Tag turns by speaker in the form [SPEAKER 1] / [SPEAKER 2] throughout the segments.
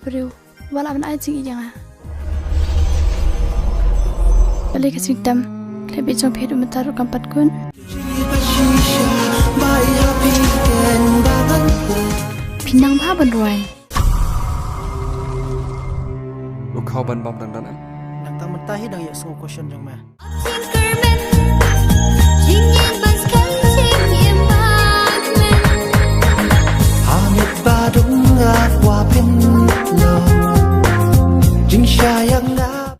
[SPEAKER 1] beriu wala ban ai jing yang balik ke sitam lebih jauh pihak mentar kampat kun pinang ba ban roi
[SPEAKER 2] lu kau ban bom dan em
[SPEAKER 3] nang ta mentahi dang ya so question jang ma Hamid badung wa pin lo jing sayang na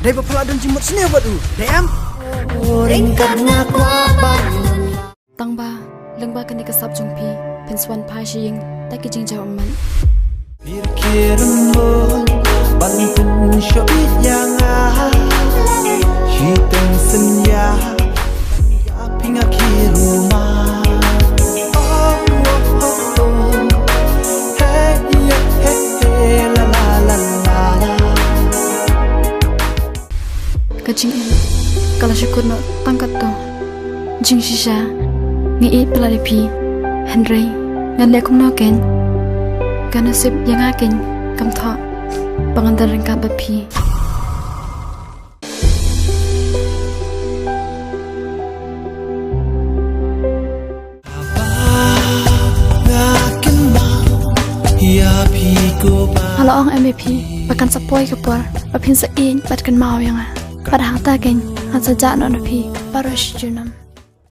[SPEAKER 3] dai ba pala dan jimut sini buat tu dem ringkat na kwa ban
[SPEAKER 1] tang ba leng ba kan kasap jung pi pen swan pa shing ta ki jing jaw man
[SPEAKER 3] Kirim ban pun syobit yang hitam senja pinga kiruma hey hey la la la la
[SPEAKER 1] kajing em kalau syukur no tangkat to jing shisha ngi e pelari pi henry ngan le kum no ken kana sip yang akin kam tha pangandan rengka bapi halo ong MVP pakan sapoi kapor papin sa in patkan mau yang pada hang ta ken han sa ja no na pi parash junam